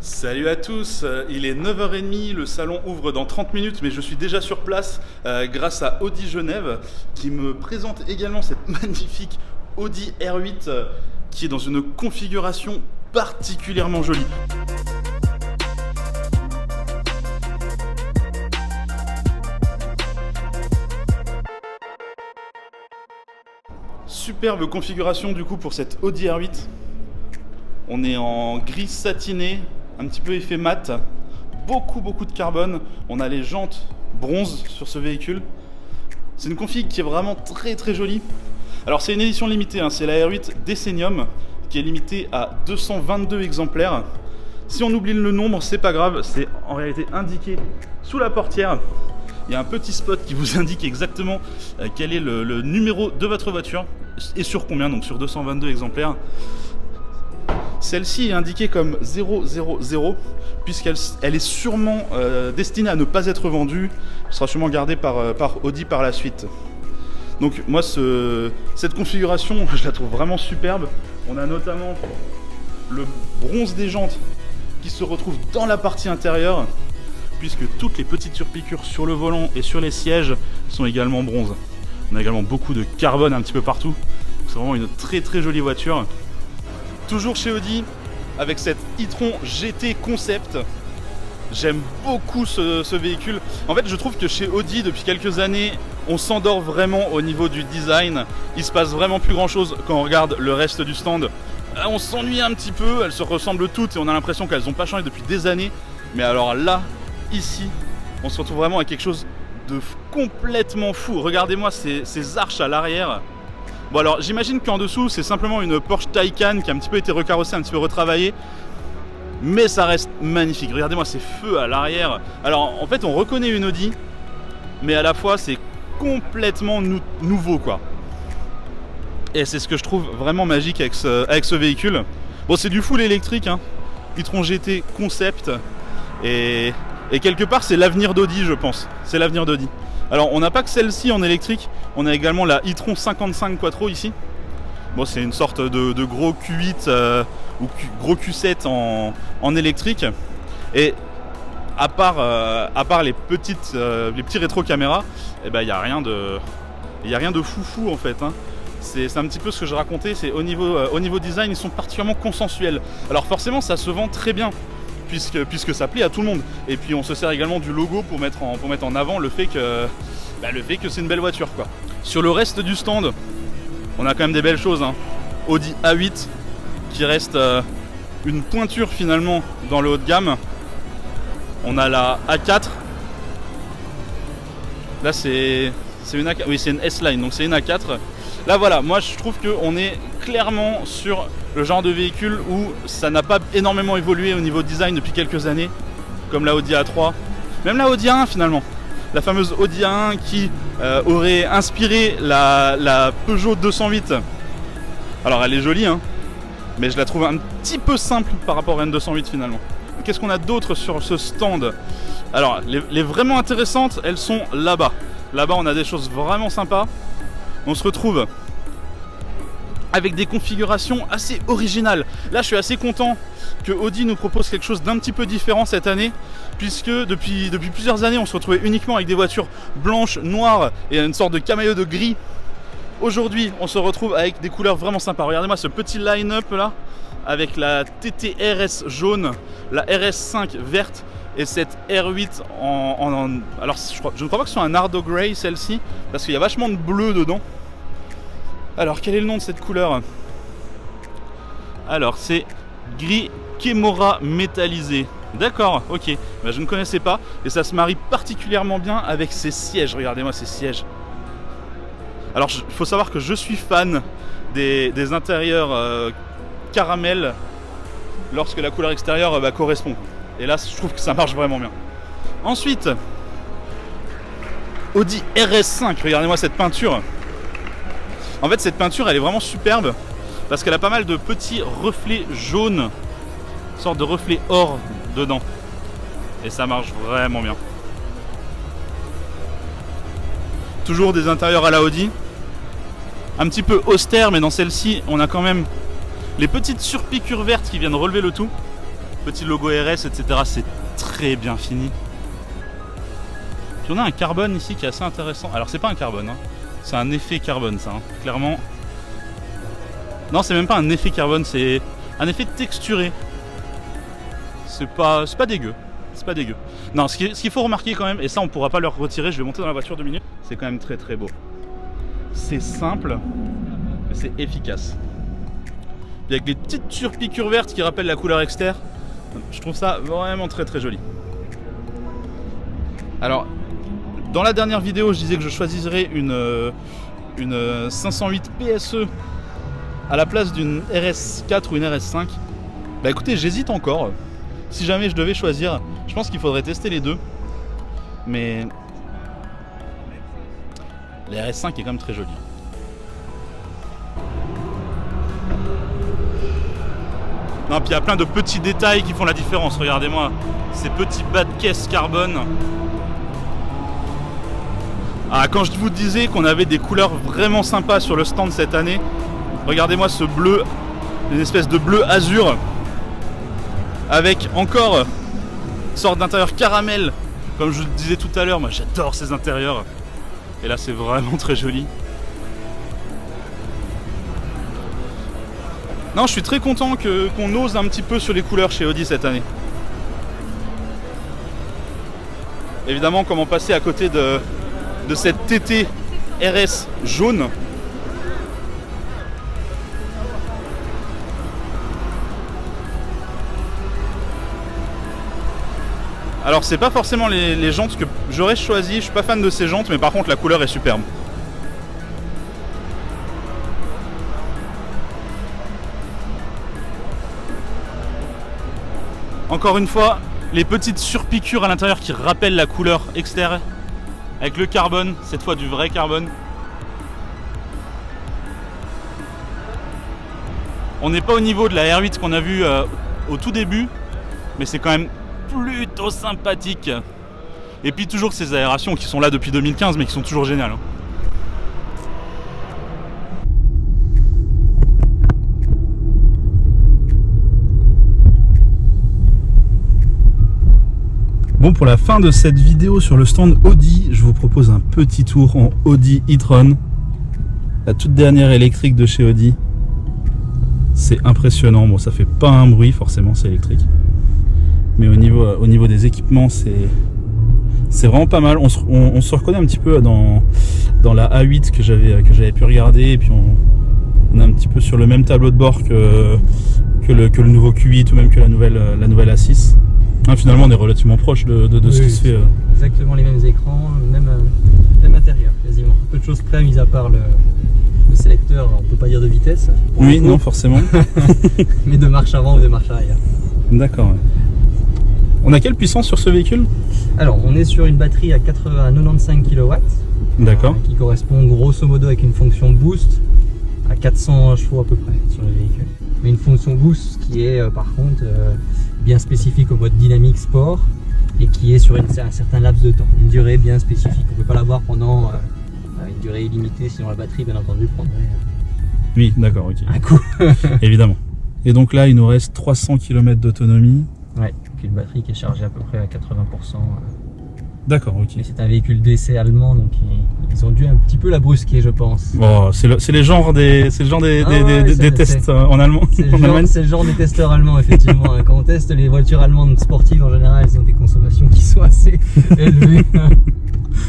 Salut à tous, il est 9h30, le salon ouvre dans 30 minutes mais je suis déjà sur place grâce à Audi Genève qui me présente également cette magnifique Audi R8 qui est dans une configuration particulièrement jolie. Superbe configuration du coup pour cette Audi R8. On est en gris satiné, un petit peu effet mat, beaucoup de carbone. On a les jantes bronze sur ce véhicule. C'est une config qui est vraiment très jolie. Alors c'est une édition limitée, hein, c'est la R8 Decennium qui est limitée à 222 exemplaires. Si on oublie le nombre, c'est pas grave, c'est en réalité indiqué sous la portière. Il y a un petit spot qui vous indique exactement quel est le numéro de votre voiture et sur combien, donc sur 222 exemplaires. Celle-ci est indiquée comme 000 puisqu'elle est sûrement destinée à ne pas être vendue. Elle sera sûrement gardée par Audi par la suite. Donc moi cette configuration je la trouve vraiment superbe. On a notamment le bronze des jantes qui se retrouve dans la partie intérieure puisque toutes les petites surpiqûres sur le volant et sur les sièges sont également bronze. On a également beaucoup de carbone un petit peu partout. C'est vraiment une très jolie voiture. Toujours chez Audi, avec cette e-tron GT Concept. J'aime beaucoup ce véhicule. En fait, je trouve que chez Audi, depuis quelques années, on s'endort vraiment au niveau du design. Il se passe vraiment plus grand chose quand on regarde le reste du stand. On s'ennuie un petit peu, elles se ressemblent toutes et on a l'impression qu'elles n'ont pas changé depuis des années. Mais alors là, ici, on se retrouve vraiment avec quelque chose de complètement fou. Regardez-moi ces arches à l'arrière. Bon alors j'imagine qu'en dessous c'est simplement une Porsche Taycan qui a un petit peu été recarrossée, un petit peu retravaillée. Mais ça reste magnifique. Regardez-moi ces feux à l'arrière. Alors en fait on reconnaît une Audi, mais à la fois c'est complètement nouveau quoi. Et c'est ce que je trouve vraiment magique avec ce véhicule. Bon c'est du full électrique, hein. e-tron GT Concept. Et quelque part c'est l'avenir d'Audi je pense. C'est l'avenir d'Audi. Alors on n'a pas que celle-ci en électrique, on a également la e-tron 55 Quattro ici. Bon c'est une sorte de gros Q8 ou gros Q7 en électrique. Et à part les petits rétro-caméras, il n'y a rien de foufou en fait. Hein. C'est un petit peu ce que je racontais, c'est au niveau design ils sont particulièrement consensuels. Alors forcément ça se vend très bien. Puisque ça plaît à tout le monde. Et puis on se sert également du logo pour mettre en avant le fait que c'est une belle voiture quoi. Sur le reste du stand, on a quand même des belles choses. Hein. Audi A8 qui reste une pointure finalement dans le haut de gamme. On a la A4. Là c'est une A4, oui c'est une S-Line, donc c'est une A4. Là voilà, moi je trouve qu'on est clairement sur le genre de véhicule où ça n'a pas énormément évolué au niveau design depuis quelques années, comme la Audi A3, même la Audi A1 finalement. La fameuse Audi A1 qui aurait inspiré la Peugeot 208. Alors elle est jolie, hein, mais je la trouve un petit peu simple par rapport à une 208 finalement. Qu'est-ce qu'on a d'autre sur ce stand? Alors les vraiment intéressantes, elles sont là-bas. Là-bas on a des choses vraiment sympas. On se retrouve avec des configurations assez originales. Là je suis assez content que Audi nous propose quelque chose d'un petit peu différent cette année, puisque depuis plusieurs années on se retrouvait uniquement avec des voitures blanches, noires et une sorte de camailleux de gris. Aujourd'hui on se retrouve avec des couleurs vraiment sympas. Regardez-moi ce petit line-up là, avec la TT RS jaune, la RS5 verte et cette R8 alors je ne crois pas que ce soit un Nardo Grey celle-ci, parce qu'il y a vachement de bleu dedans. Alors quel est le nom de cette couleur? Alors c'est gris Kémora métallisé. D'accord, ok, bah, je ne connaissais pas. Et ça se marie particulièrement bien avec ces sièges. Regardez-moi ces sièges. Alors il faut savoir que je suis fan des intérieurs caramel lorsque la couleur extérieure correspond. Et là je trouve que ça marche vraiment bien. Ensuite, Audi RS5, regardez-moi cette peinture. En fait cette peinture elle est vraiment superbe parce qu'elle a pas mal de petits reflets jaunes, une sorte de reflets or dedans. Et ça marche vraiment bien. Toujours des intérieurs à la Audi. Un petit peu austère, mais dans celle-ci on a quand même les petites surpiqûres vertes qui viennent relever le tout. Petit logo RS, etc. C'est très bien fini. Puis on a un carbone ici qui est assez intéressant. Alors c'est pas un carbone, hein. C'est un effet carbone ça, hein. Clairement. Non, c'est même pas un effet carbone, c'est un effet texturé. C'est pas dégueu. C'est pas dégueu. Non, ce qu'il faut remarquer quand même, et ça on pourra pas le retirer, je vais monter dans la voiture 2 minutes, c'est quand même très très beau. C'est simple, mais c'est efficace. Puis avec les petites surpiqûres vertes qui rappellent la couleur externe, je trouve ça vraiment très très joli. Alors, dans la dernière vidéo, je disais que je choisirais une 508 PSE à la place d'une RS4 ou une RS5. Bah écoutez, j'hésite encore. Si jamais je devais choisir, je pense qu'il faudrait tester les deux. Mais la RS5 est quand même très jolie. Non, puis il y a plein de petits détails qui font la différence. Regardez-moi, ces petits bas de caisse carbone. Ah, quand je vous disais qu'on avait des couleurs vraiment sympas sur le stand cette année, regardez-moi ce bleu, une espèce de bleu azur, avec encore une sorte d'intérieur caramel. Comme je vous le disais tout à l'heure, moi j'adore ces intérieurs. Et là c'est vraiment très joli. Non, je suis très content qu'on ose un petit peu sur les couleurs chez Audi cette année. Évidemment, comment passer à côté de cette TT RS jaune. Alors c'est pas forcément les jantes que j'aurais choisi, je suis pas fan de ces jantes, mais par contre la couleur est superbe. Encore une fois, les petites surpiqûres à l'intérieur qui rappellent la couleur externe, avec le carbone, cette fois du vrai carbone. On n'est pas au niveau de la R8 qu'on a vu au tout début, mais c'est quand même plutôt sympathique. Et puis toujours ces aérations qui sont là depuis 2015 mais qui sont toujours géniales. Bon, pour la fin de cette vidéo sur le stand Audi, je vous propose un petit tour en Audi e-tron, la toute dernière électrique de chez Audi. C'est impressionnant, bon ça fait pas un bruit forcément, c'est électrique. Mais au niveau des équipements, c'est vraiment pas mal. On se reconnaît un petit peu dans la A8 que j'avais pu regarder. Et puis on est un petit peu sur le même tableau de bord que le nouveau Q8 ou même que la nouvelle A6. Ah, finalement, on est relativement proche de oui, ce qui se fait. Exactement les mêmes écrans, même intérieur quasiment. Peu de choses près, mis à part le sélecteur, on peut pas dire de vitesse. Oui, non, forcément. Mais de marche avant ou de marche arrière. D'accord. Ouais. On a quelle puissance sur ce véhicule? Alors, on est sur une batterie à 95 kW. D'accord. Qui correspond grosso modo avec une fonction boost à 400 chevaux à peu près sur le véhicule. Mais une fonction boost qui est par contre bien spécifique au mode dynamique sport et qui est sur un certain laps de temps, une durée bien spécifique. On ne peut pas l'avoir pendant une durée illimitée, sinon la batterie bien entendu prendrait oui, d'accord, ok. un coup. Évidemment. Et donc là, il nous reste 300 km d'autonomie. Ouais, puis une batterie qui est chargée à peu près à 80%. D'accord, ok. Et c'est un véhicule d'essai allemand, donc ils ont dû un petit peu la brusquer, je pense. Oh, c'est le genre des tests en allemand. C'est le genre des testeurs allemands, effectivement. Quand on teste les voitures allemandes sportives, en général, elles ont des consommations qui sont assez élevées.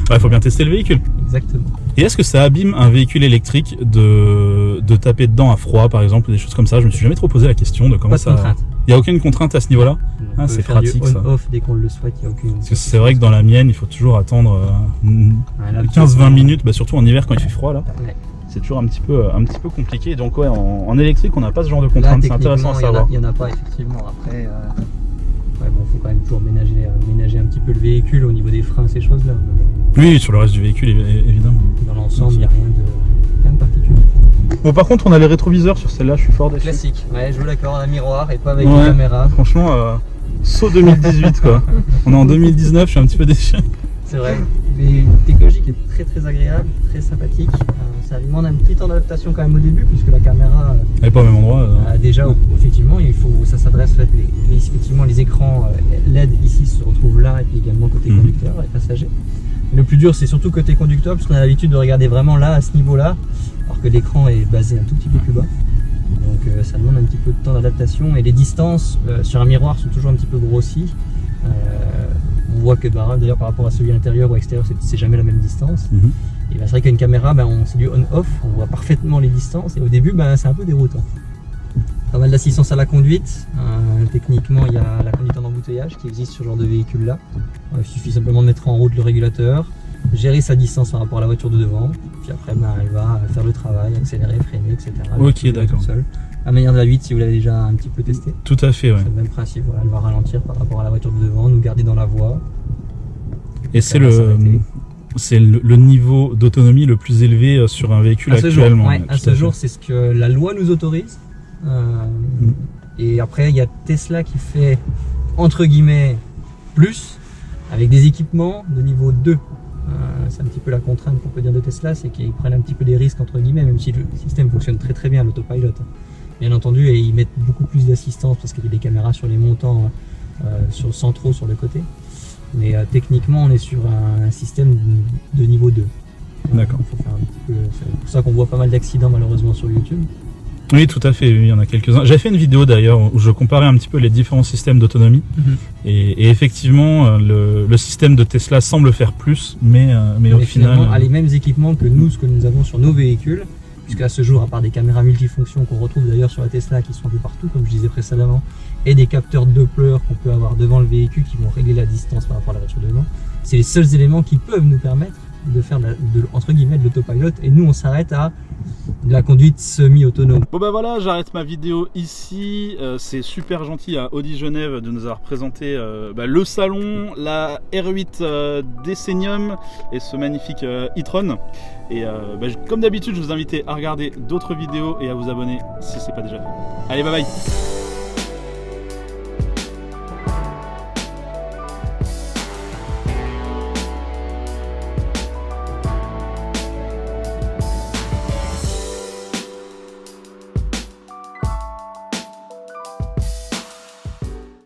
Il faut bien tester le véhicule. Exactement. Et est-ce que ça abîme un véhicule électrique de taper dedans à froid, par exemple, ou des choses comme ça? Je me suis jamais trop posé la question de comment ça. Il n'y a aucune contrainte à ce niveau-là? Ah, c'est pratique ça. On-off dès qu'on le souhaite, il n'y a aucune. Parce que c'est vrai que dans la mienne, il faut toujours attendre 15-20 minutes, surtout en hiver quand il fait froid là. Ouais. C'est toujours un petit peu compliqué. Donc ouais, en électrique, on n'a pas ce genre de contrainte. C'est intéressant à savoir. Il n'y en a pas effectivement. Après, faut quand même toujours ménager un petit peu le véhicule au niveau des freins, ces choses-là. Oui, sur le reste du véhicule, évidemment. Dans l'ensemble, il n'y a rien de particulier. Bon, par contre, on a les rétroviseurs sur celle-là, je suis fort déçu. Classique, ouais, je veux d'accord, un miroir et pas avec une caméra. Franchement, saut 2018 quoi. On est en 2019, je suis un petit peu déçu. C'est vrai, mais une technologie qui est très très agréable, très sympathique. Ça demande un petit temps d'adaptation quand même au début, puisque la caméra elle n'est pas au même endroit. déjà, effectivement, ça s'adresse, les effectivement les écrans LED ici se retrouvent là et puis également côté conducteur et passager. Le plus dur c'est surtout côté conducteur puisqu'on a l'habitude de regarder vraiment là à ce niveau-là alors que l'écran est basé un tout petit peu plus bas. Donc ça demande un petit peu de temps d'adaptation et les distances sur un miroir sont toujours un petit peu grossies. On voit que d'ailleurs par rapport à celui à l'intérieur ou à l'extérieur c'est jamais la même distance. Et c'est vrai qu'une caméra c'est du on-off, on voit parfaitement les distances et au début c'est un peu déroutant. Pas mal d'assistance à la conduite, techniquement il y a la conduite en embouteillage qui existe sur ce genre de véhicule là. Il suffit simplement de mettre en route le régulateur, gérer sa distance par rapport à la voiture de devant, puis après elle va faire le travail, accélérer, freiner, etc. Ok, d'accord. La manière de la 8 si vous l'avez déjà un petit peu testé. Tout à fait, ouais. C'est le même principe, voilà, elle va ralentir par rapport à la voiture de devant, nous garder dans la voie. Et c'est le niveau d'autonomie le plus élevé sur un véhicule actuellement. À ce jour, c'est ce que la loi nous autorise. Et après, il y a Tesla qui fait entre guillemets plus avec des équipements de niveau 2. C'est un petit peu la contrainte qu'on peut dire de Tesla, c'est qu'ils prennent un petit peu des risques entre guillemets, même si le système fonctionne très très bien, l'autopilot. Bien entendu, et ils mettent beaucoup plus d'assistance parce qu'il y a des caméras sur les montants, centraux sur le côté. Mais techniquement, on est sur un système de niveau 2. D'accord. C'est pour ça qu'on voit pas mal d'accidents malheureusement sur YouTube. Oui, tout à fait, il y en a quelques-uns. J'avais fait une vidéo d'ailleurs où je comparais un petit peu les différents systèmes d'autonomie. Et effectivement, le système de Tesla semble faire plus, mais au final... a les mêmes équipements que ce que nous avons sur nos véhicules. Puisqu'à ce jour, à part des caméras multifonctions qu'on retrouve d'ailleurs sur la Tesla qui sont un peu partout, comme je disais précédemment, et des capteurs Doppler qu'on peut avoir devant le véhicule qui vont régler la distance par rapport à la voiture devant, c'est les seuls éléments qui peuvent nous permettre de faire entre guillemets de l'autopilot. Et nous, on s'arrête à de la conduite semi-autonome. Bon voilà, j'arrête ma vidéo ici. C'est super gentil à Audi Genève de nous avoir présenté le salon, la R8 Decennium et ce magnifique e-tron. Et comme d'habitude, je vous invite à regarder d'autres vidéos et à vous abonner si ce n'est pas déjà fait. Allez, bye bye.